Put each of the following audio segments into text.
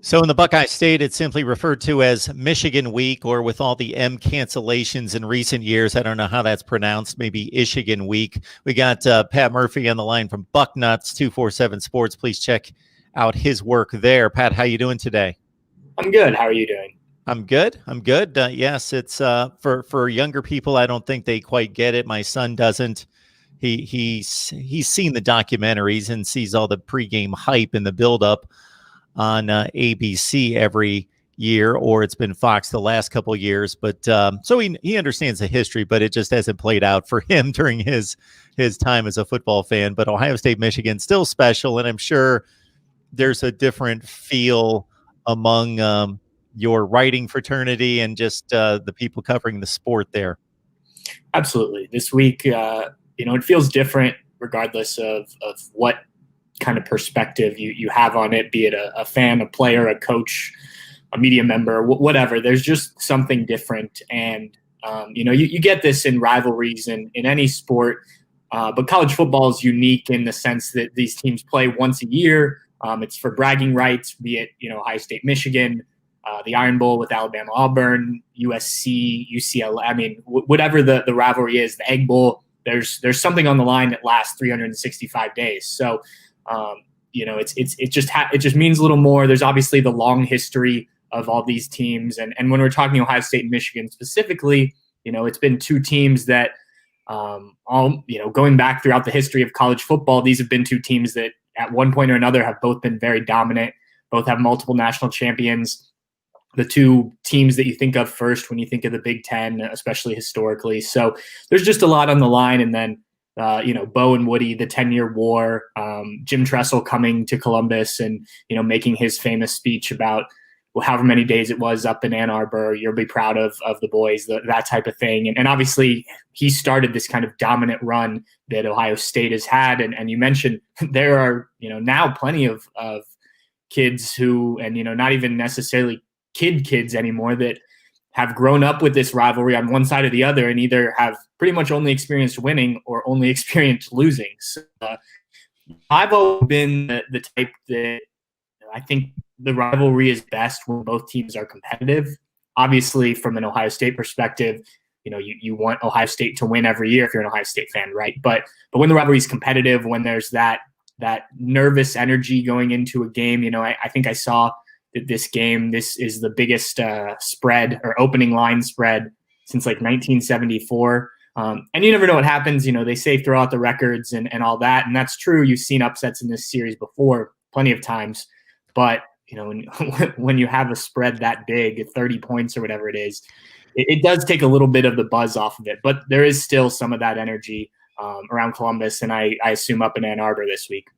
So in the Buckeye State, it's simply referred to as Michigan Week, or with all the M cancellations in recent years, I don't know how that's pronounced, maybe Michigan Week. We got Pat Murphy on the line from Bucknuts 247 Sports. Please check out his work there. Pat, how you doing today? I'm good. How are you doing? I'm good. I'm good. Yes, it's for younger people. I don't think they quite get it. My son doesn't. He's seen the documentaries and sees all the pregame hype and the buildup on ABC every year, or it's been Fox the last couple of years. But so he understands the history, but it just hasn't played out for him during his time as a football fan. But Ohio State, Michigan, still special, and I'm sure there's a different feel among your writing fraternity and just the people covering the sport there. Absolutely. This week, it feels different regardless of what kind of perspective you have on it, be it a fan, a player, a coach, a media member, whatever. There's just something different. And, you get this in rivalries in any sport, but college football is unique in the sense that these teams play once a year. It's for bragging rights, be it, Ohio State, Michigan, the Iron Bowl with Alabama, Auburn, USC, UCLA. I mean, whatever the rivalry is, the Egg Bowl, there's something on the line that lasts 365 days. So, it just means a little more. There's obviously the long history of all these teams. And when we're talking Ohio State and Michigan specifically, it's been two teams that going back throughout the history of college football, these have been two teams that at one point or another have both been very dominant, both have multiple national champions. The two teams that you think of first when you think of the Big Ten, especially historically. So there's just a lot on the line. And then, Bo and Woody, the 10-year war, Jim Tressel coming to Columbus and, making his famous speech about however many days it was up in Ann Arbor, you'll be proud of the boys, that type of thing. And obviously he started this kind of dominant run that Ohio State has had. And you mentioned there are, now plenty of kids who, and, not even necessarily kids anymore, that have grown up with this rivalry on one side or the other and either have pretty much only experienced winning or only experienced losing. So, I've always been the type that I think the rivalry is best when both teams are competitive. Obviously, from an Ohio State perspective, you want Ohio State to win every year if you're an Ohio State fan, right? But when the rivalry is competitive, when there's that nervous energy going into a game, I think I saw that this is the biggest spread or opening line spread since like 1974. And you never know what happens. They say throw out the records and all that. And that's true. You've seen upsets in this series before plenty of times. But, when you have a spread that big, 30 points or whatever it is, it does take a little bit of the buzz off of it. But there is still some of that energy around Columbus and I assume up in Ann Arbor this week.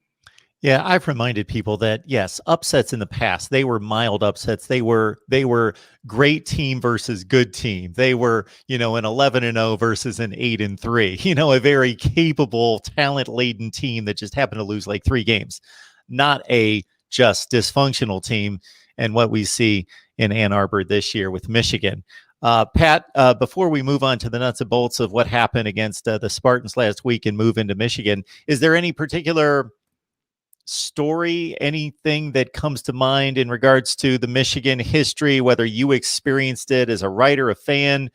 Yeah, I've reminded people that yes, upsets in the past, they were mild upsets. They were great team versus good team. They were, an 11-0 versus an 8-3. A very capable, talent-laden team that just happened to lose like 3 games. Not a just dysfunctional team, and what we see in Ann Arbor this year with Michigan. Pat, before we move on to the nuts and bolts of what happened against the Spartans last week and move into Michigan, is there any particular story, anything that comes to mind in regards to the Michigan history, whether you experienced it as a writer, a fan,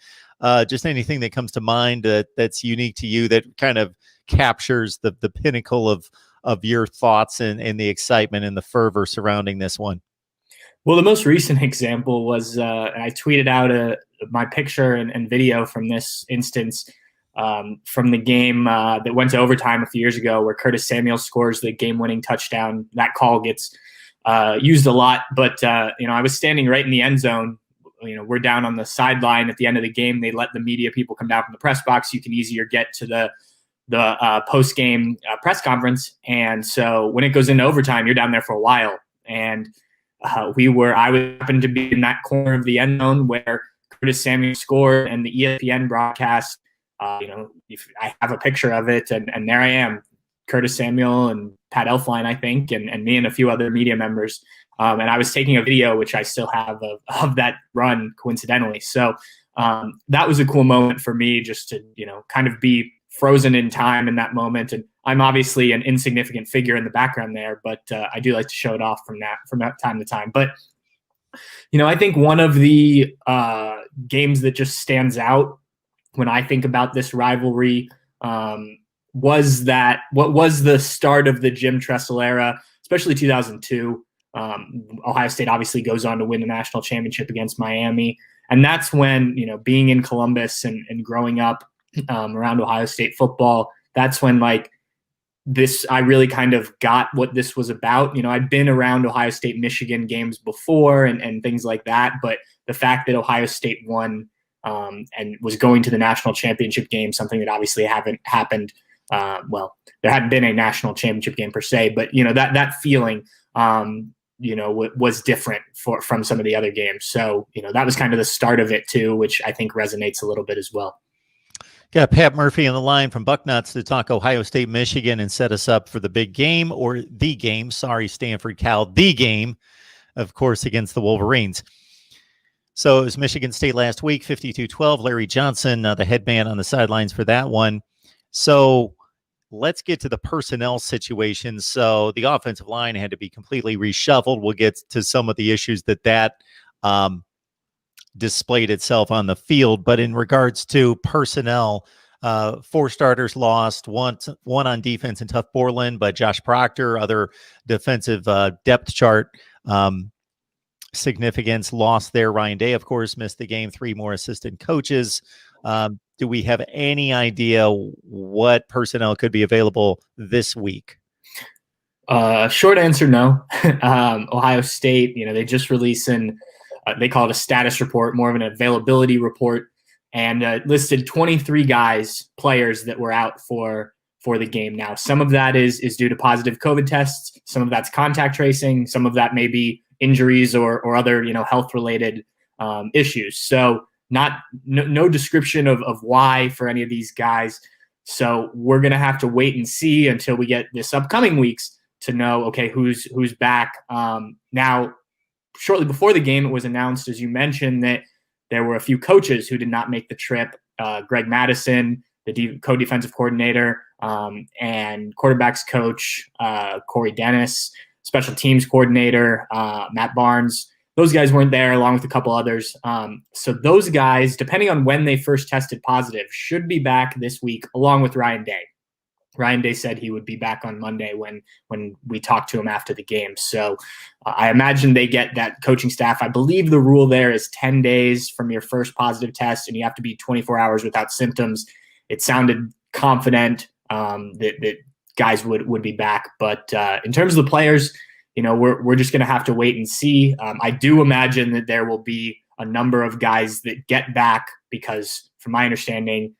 just anything that comes to mind that's unique to you that kind of captures the pinnacle of your thoughts and the excitement and the fervor surrounding this one? Well, the most recent example was I tweeted out my picture and video from this instance from the game that went to overtime a few years ago where Curtis Samuel scores the game-winning touchdown. That call gets used a lot, but I was standing right in the end zone. We're down on the sideline at the end of the game. They let the media people come down from the press box. You can easier get to the post-game press conference. And so when it goes into overtime, you're down there for a while. And I happened to be in that corner of the end zone where Curtis Samuel scored, and the ESPN broadcast, I have a picture of it, and there I am, Curtis Samuel and Pat Elflein, I think, and me and a few other media members. And I was taking a video, which I still have of that run, coincidentally. So that was a cool moment for me, just to, kind of be frozen in time in that moment. And I'm obviously an insignificant figure in the background there, but I do like to show it off from that time to time. But I think one of the games that just stands out when I think about this rivalry was what was the start of the Jim Tressel era, especially 2002. Ohio State obviously goes on to win the national championship against Miami. And that's when, being in Columbus and growing up around Ohio State football, that's when I really kind of got what this was about. I'd been around Ohio State, Michigan games before and things like that. But the fact that Ohio State won and was going to the national championship game, something that obviously haven't happened. There hadn't been a national championship game per se, but that feeling, was different from some of the other games. So, that was kind of the start of it too, which I think resonates a little bit as well. Got Pat Murphy on the line from Bucknuts to talk Ohio State, Michigan, and set us up for the big game, or the game. Sorry, Stanford, Cal, the game, of course, against the Wolverines. So it was Michigan State last week, 52-12. Larry Johnson, the headman on the sidelines for that one. So let's get to the personnel situation. So the offensive line had to be completely reshuffled. We'll get to some of the issues that displayed itself on the field. But in regards to personnel, 4 starters lost, one on defense in Tough Borland, but Josh Proctor, other defensive depth chart significance lost there. Ryan Day, of course, missed the game. 3 more assistant coaches. Do we have any idea what personnel could be available this week? Short answer, no. Ohio State, they just released they call it a status report, more of an availability report, and listed 23 players that were out for the game. Now, some of that is due to positive COVID tests. Some of that's contact tracing. Some of that may be injuries or other, health-related issues. So no description of why for any of these guys. So we're going to have to wait and see until we get this upcoming weeks to know, okay, who's back. Now, shortly before the game, it was announced, as you mentioned, that there were a few coaches who did not make the trip. Greg Madison, the co-defensive coordinator, and quarterbacks coach, Corey Dennis, special teams coordinator, Matt Barnes. Those guys weren't there, along with a couple others. So those guys, depending on when they first tested positive, should be back this week, along with Ryan Day. Ryan Day said he would be back on Monday when we talked to him after the game. So I imagine they get that coaching staff. I believe the rule there is 10 days from your first positive test, and you have to be 24 hours without symptoms. It sounded confident that guys would be back. But in terms of the players, we're just going to have to wait and see. I do imagine that there will be a number of guys that get back because, from my understanding,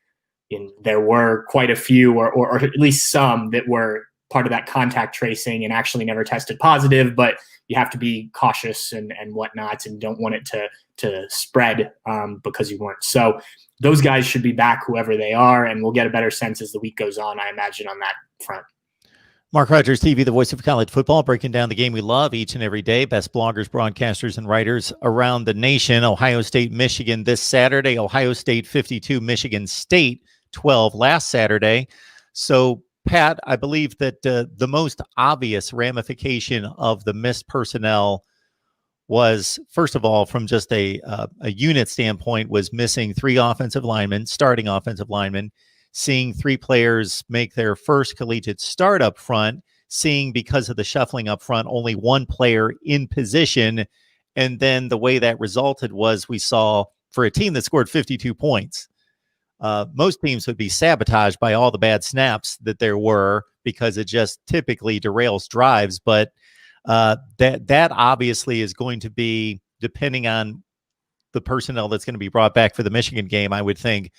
there were quite a few or at least some that were part of that contact tracing and actually never tested positive, but you have to be cautious and whatnot and don't want it to spread because you weren't. So those guys should be back, whoever they are, and we'll get a better sense as the week goes on, I imagine, on that front. MarkRogersTV, the voice of college football, breaking down the game we love each and every day. Best bloggers, broadcasters, and writers around the nation. Ohio State, Michigan this Saturday. Ohio State 52, Michigan State 12 last Saturday. So, Pat, I believe that the most obvious ramification of the missed personnel was, first of all, from just a unit standpoint, was missing 3 offensive linemen, starting offensive linemen, seeing 3 players make their first collegiate start up front, seeing, because of the shuffling up front, only 1 player in position. And then the way that resulted was we saw, for a team that scored 52 points, most teams would be sabotaged by all the bad snaps that there were, because it just typically derails drives. But that obviously is going to be, depending on the personnel that's going to be brought back for the Michigan game, I would think,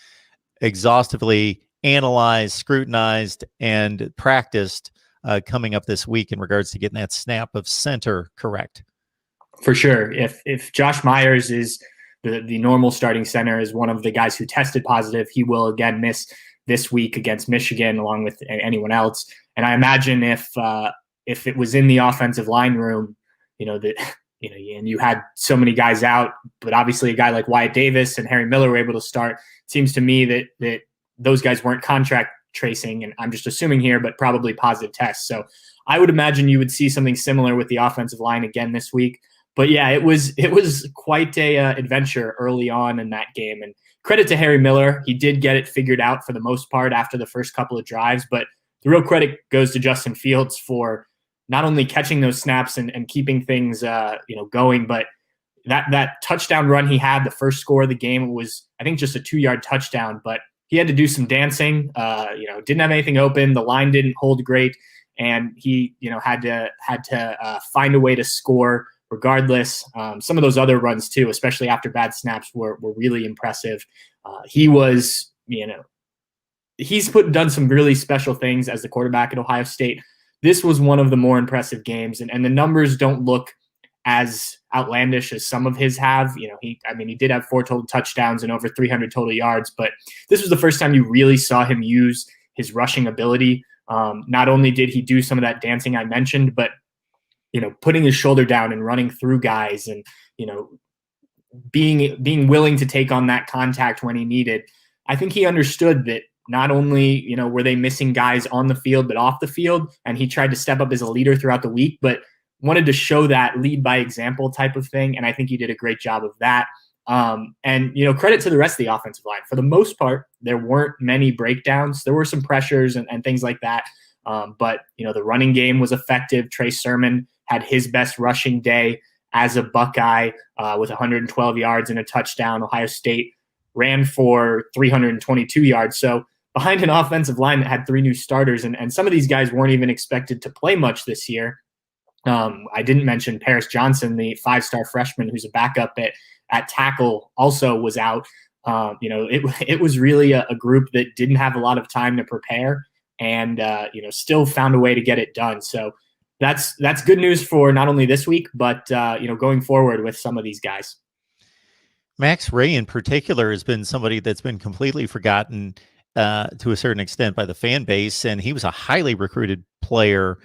exhaustively analyzed, scrutinized, and practiced coming up this week in regards to getting that snap of center correct. For sure. If Josh Myers is the normal starting center, is one of the guys who tested positive, he will again miss this week against Michigan, along with anyone else. And I imagine if it was in the offensive line room, and you had so many guys out, but obviously a guy like Wyatt Davis and Harry Miller were able to start. It seems to me that those guys weren't contract tracing, and I'm just assuming here, but probably positive tests. So I would imagine you would see something similar with the offensive line again this week. But yeah, it was quite a adventure early on in that game. And credit to Harry Miller, he did get it figured out for the most part after the first couple of drives. But the real credit goes to Justin Fields for not only catching those snaps and keeping things going, but that touchdown run he had, the first score of the game, was I think just a 2-yard touchdown, but he had to do some dancing. Didn't have anything open. The line didn't hold great, and he had to find a way to score regardless. Some of those other runs too, especially after bad snaps, were really impressive. He was, he's done some really special things as the quarterback at Ohio State. This was one of the more impressive games, and the numbers don't look as outlandish as some of his have. He did have 4 total touchdowns and over 300 total yards, but this was the first time you really saw him use his rushing ability. Not only did he do some of that dancing I mentioned, but putting his shoulder down and running through guys, and being willing to take on that contact when he needed. I think he understood that not only were they missing guys on the field but off the field, and he tried to step up as a leader throughout the week, but wanted to show that lead by example type of thing. And I think he did a great job of that. And credit to the rest of the offensive line. For the most part, there weren't many breakdowns. There were some pressures and things like that. But the running game was effective. Trey Sermon had his best rushing day as a Buckeye with 112 yards and a touchdown. Ohio State ran for 322 yards. So behind an offensive line that had 3 new starters, and some of these guys weren't even expected to play much this year. I didn't mention Paris Johnson, the 5-star freshman who's a backup at tackle, also was out. It was really a group that didn't have a lot of time to prepare, and still found a way to get it done. So that's good news for not only this week, but going forward with some of these guys. Max Ray in particular has been somebody that's been completely forgotten to a certain extent by the fan base, and he was a highly recruited player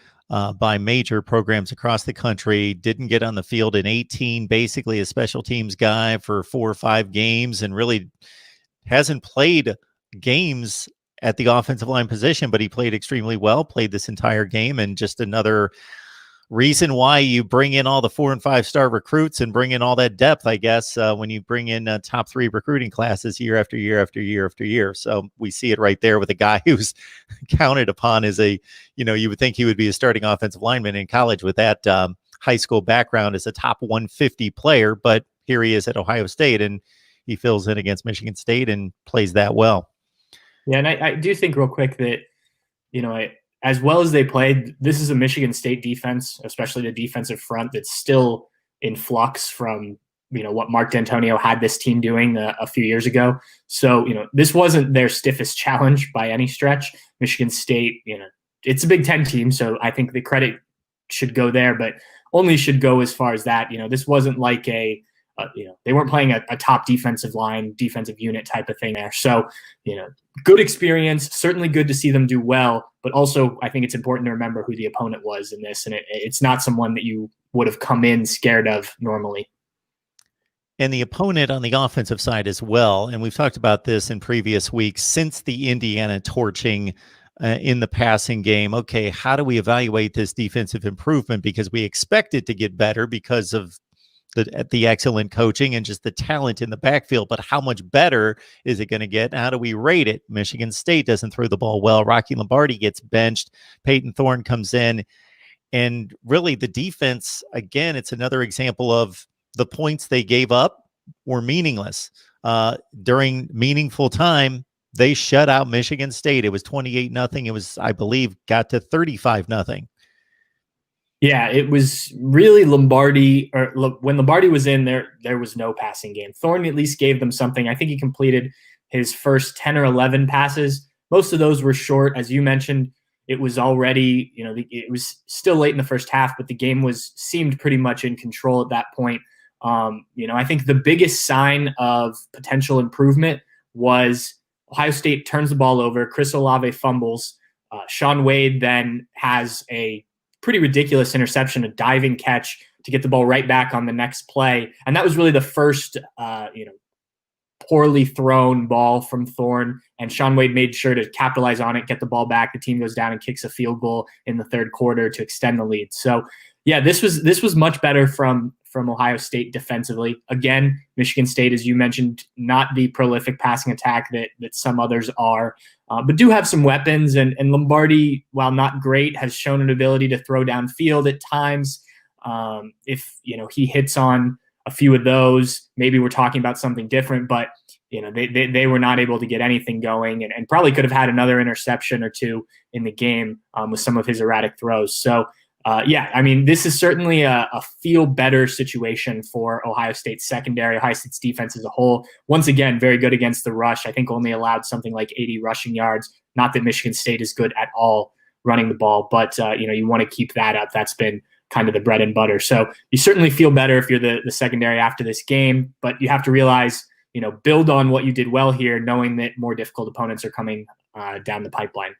by major programs across the country. Didn't get on the field in 18, basically a special teams guy for 4 or 5 games, and really hasn't played games at the offensive line position, but he played extremely well, played this entire game, and just another reason why you bring in all the 4 and 5-star recruits and bring in all that depth, I guess, when you bring in top 3 recruiting classes year after year after year after year. So we see it right there with a guy who's counted upon as you would think he would be a starting offensive lineman in college with that high school background as a top 150 player. But here he is at Ohio State, and he fills in against Michigan State and plays that well. Yeah, and I do think real quick that, as well as they played, this is a Michigan State defense, especially the defensive front, that's still in flux from, what Mark D'Antonio had this team doing a few years ago. So, this wasn't their stiffest challenge by any stretch. Michigan State, it's a Big Ten team, so I think the credit should go there, but only should go as far as that. This wasn't like they weren't playing a top defensive unit type of thing there. So, good experience, certainly good to see them do well, but also I think it's important to remember who the opponent was in this, and it's not someone that you would have come in scared of normally. And the opponent on the offensive side as well, and we've talked about this in previous weeks, since the Indiana torching in the passing game. Okay, how do we evaluate this defensive improvement? Because we expect it to get better because of the excellent coaching and just the talent in the backfield, but how much better is it going to get? How do we rate it? Michigan State doesn't throw the ball well. Rocky Lombardi gets benched. Peyton Thorne comes in, and really the defense, again, it's another example of the points they gave up were meaningless. During meaningful time, they shut out Michigan State. It was 28-0. It was, I believe, got to 35-0. Yeah, it was really Lombardi. When Lombardi was in there was no passing game. Thorne at least gave them something. I think he completed his first 10 or 11 passes. Most of those were short. As you mentioned, it was already, it was still late in the first half, but the game seemed pretty much in control at that point. I think the biggest sign of potential improvement was Ohio State turns the ball over. Chris Olave fumbles. Sean Wade then has a pretty ridiculous interception, a diving catch to get the ball right back on the next play. And that was really the first, poorly thrown ball from Thorne. And Sean Wade made sure to capitalize on it, get the ball back. The team goes down and kicks a field goal in the third quarter to extend the lead. So yeah, this was much better from from Ohio State defensively. Again, Michigan State, as you mentioned, not the prolific passing attack that some others are, but do have some weapons. And Lombardi, while not great, has shown an ability to throw downfield at times. If he hits on a few of those, maybe we're talking about something different. But they were not able to get anything going, and probably could have had another interception or two in the game with some of his erratic throws. So, this is certainly a feel better situation for Ohio State's secondary, Ohio State's defense as a whole. Once again, very good against the rush. I think only allowed something like 80 rushing yards. Not that Michigan State is good at all running the ball, but you want to keep that up. That's been kind of the bread and butter. So you certainly feel better if you're the secondary after this game, but you have to realize, build on what you did well here, knowing that more difficult opponents are coming down the pipeline.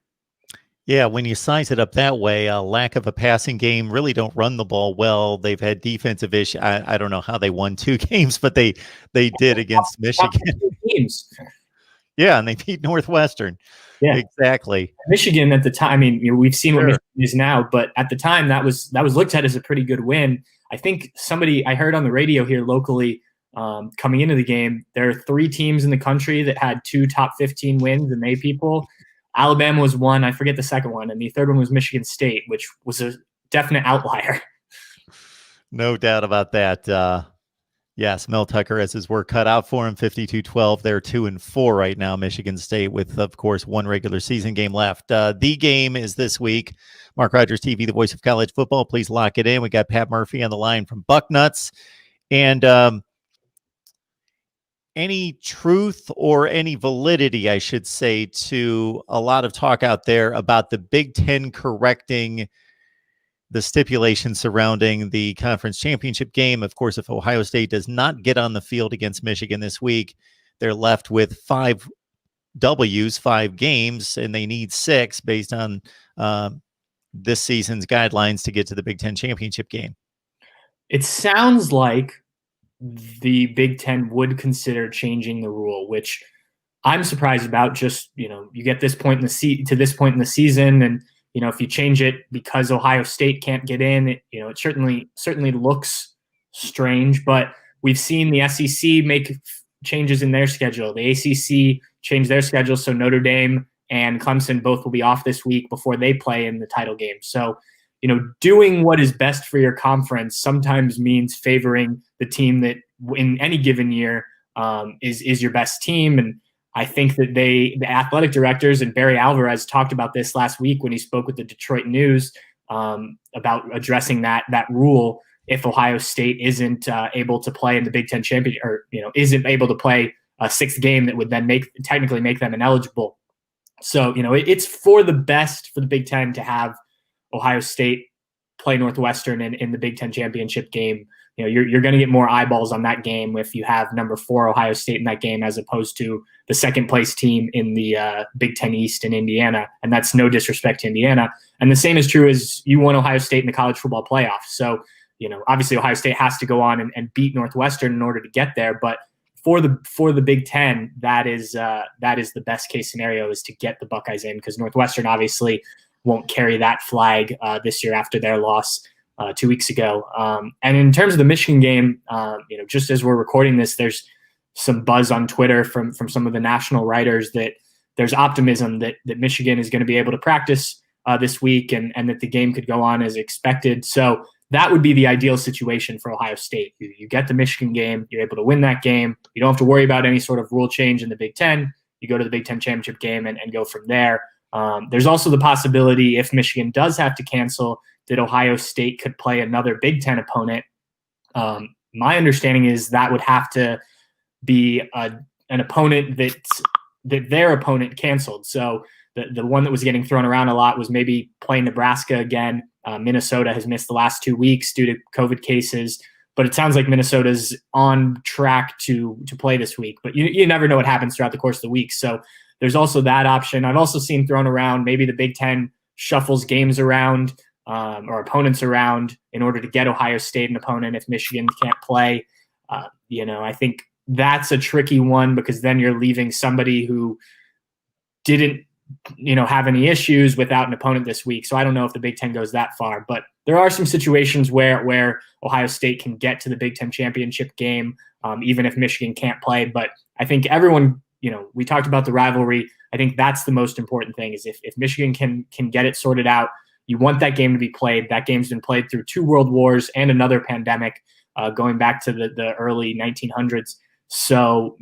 Yeah, when you size it up that way, a lack of a passing game, really don't run the ball well. They've had defensive issues. I don't know how they won 2 games, but they did against Michigan. Teams. Yeah, and they beat Northwestern. Yeah, exactly. Michigan at the time, we've seen what Michigan is now, but at the time that was looked at as a pretty good win. I think I heard on the radio here locally coming into the game, there are 3 teams in the country that had 2 top 15 wins, and people. Alabama was one, I forget the second one, and the third one was Michigan State, which was a definite outlier. No doubt about that. Yes, Mel Tucker has his work cut out for him. 52-12. They're 2-4 right now, Michigan State, with, of course, 1 regular season game left. The game is this week. Mark Rogers TV, the voice of college football. Please lock it in. We got Pat Murphy on the line from Bucknuts. And any truth or any validity, I should say, to a lot of talk out there about the Big Ten correcting the stipulations surrounding the conference championship game. Of course, if Ohio State does not get on the field against Michigan this week, they're left with 5 W's, 5 games, and they need 6 based on this season's guidelines to get to the Big Ten championship game. It sounds like the Big Ten would consider changing the rule, which I'm surprised about. Just, you get this point to this point in the season, and if you change it because Ohio State can't get in, it certainly looks strange. But we've seen the SEC make changes in their schedule. The ACC changed their schedule, so Notre Dame and Clemson both will be off this week before they play in the title game. So, doing what is best for your conference sometimes means favoring the team that in any given year is your best team. And I think that the athletic directors, and Barry Alvarez talked about this last week when he spoke with the Detroit News about addressing that rule. If Ohio State isn't able to play in the Big Ten championship, or isn't able to play a 6th game that would then technically make them ineligible. So it's for the best for the Big Ten to have Ohio State play Northwestern in the Big Ten championship game. You're going to get more eyeballs on that game if you have number 4 Ohio State in that game, as opposed to the 2nd place team in the Big Ten East in Indiana. And that's no disrespect to Indiana. And the same is true as you want Ohio State in the college football playoff. So, obviously Ohio State has to go on and beat Northwestern in order to get there. But for the Big Ten, that is the best case scenario, is to get the Buckeyes in, because Northwestern obviously won't carry that flag this year after their loss 2 weeks ago. And in terms of the Michigan game, just as we're recording this, there's some buzz on Twitter from some of the national writers that there's optimism that Michigan is going to be able to practice this week, and that the game could go on as expected. So that would be the ideal situation for Ohio State. You get the Michigan game, you're able to win that game. You don't have to worry about any sort of rule change in the Big Ten. You go to the Big Ten championship game and go from there. There's also the possibility, if Michigan does have to cancel, that Ohio State could play another Big Ten opponent. My understanding is that would have to be an opponent that their opponent canceled. So the one that was getting thrown around a lot was maybe playing Nebraska again. Minnesota has missed the last 2 weeks due to COVID cases, but it sounds like Minnesota's on track to play this week. But you never know what happens throughout the course of the week. So there's also that option. I've also seen thrown around maybe the Big Ten shuffles games around or opponents around in order to get Ohio State an opponent if Michigan can't play. I think that's a tricky one, because then you're leaving somebody who didn't have any issues without an opponent this week. So I don't know if the Big Ten goes that far, but there are some situations where Ohio State can get to the Big Ten championship game, even if Michigan can't play. But I think everyone, we talked about the rivalry. I think that's the most important thing is if Michigan can get it sorted out, you want that game to be played. That game's been played through 2 world wars and another pandemic going back to the early 1900s. So,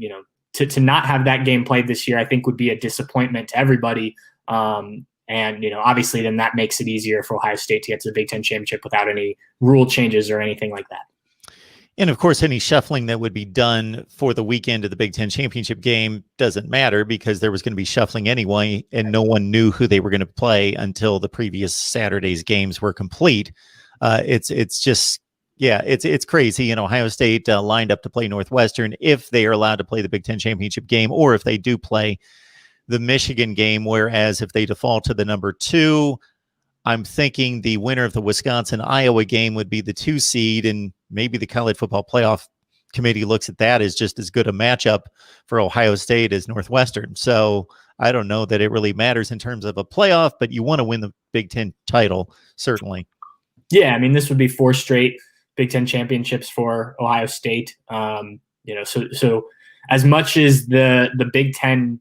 to not have that game played this year, I think would be a disappointment to everybody. And, obviously then that makes it easier for Ohio State to get to the Big Ten championship without any rule changes or anything like that. And of course, any shuffling that would be done for the weekend of the Big Ten championship game doesn't matter because there was going to be shuffling anyway, and no one knew who they were going to play until the previous Saturday's games were complete. It's just, yeah, it's crazy. Ohio State lined up to play Northwestern if they are allowed to play the Big Ten championship game, or if they do play the Michigan game. Whereas if they default to the number 2, I'm thinking the winner of the Wisconsin-Iowa game would be the 2 seed, and maybe the College Football Playoff Committee looks at that as just as good a matchup for Ohio State as Northwestern. So I don't know that it really matters in terms of a playoff, but you want to win the Big Ten title, certainly. Yeah, I mean, this would be 4 straight Big Ten championships for Ohio State. So as much as the Big Ten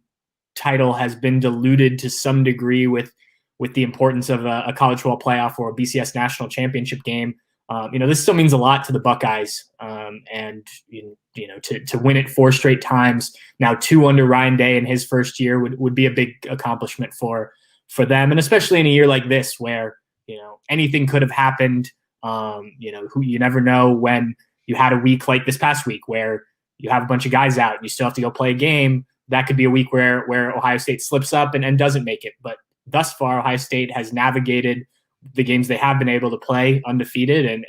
title has been diluted to some degree with the importance of a college football playoff or a BCS national championship game, this still means a lot to the Buckeyes. And to win it 4 straight times, now 2 under Ryan Day in his first year would be a big accomplishment for them, and especially in a year like this where anything could have happened. Who you never know when you had a week like this past week where you have a bunch of guys out and you still have to go play a game. That could be a week where Ohio State slips up and doesn't make it. But thus far, Ohio State has navigated the games they have been able to play undefeated. And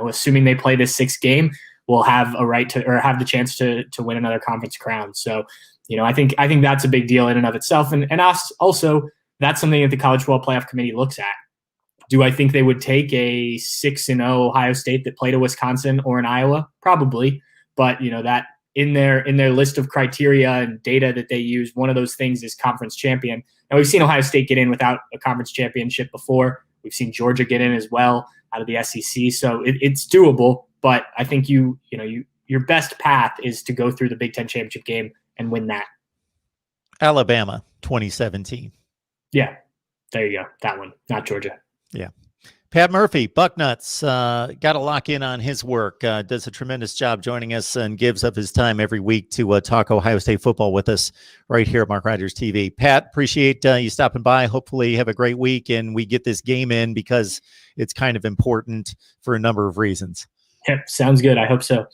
assuming they play this 6th game, will have a right to, or have the chance to win another conference crown. So, I think that's a big deal in and of itself. And also, that's something that the College Football Playoff Committee looks at. Do I think they would take a 6-0 Ohio State that played a Wisconsin or an Iowa? Probably. But, that in their list of criteria and data that they use, one of those things is conference champion. Now, we've seen Ohio State get in without a conference championship before. We've seen Georgia get in as well out of the SEC. So it's doable. But I think your best path is to go through the Big Ten championship game and win that. Alabama, 2017. Yeah, there you go. That one, not Georgia. Yeah. Pat Murphy, Bucknuts, got to lock in on his work, does a tremendous job joining us and gives up his time every week to talk Ohio State football with us right here at Mark Rogers TV. Pat, appreciate you stopping by. Hopefully you have a great week and we get this game in because it's kind of important for a number of reasons. Yep, sounds good. I hope so.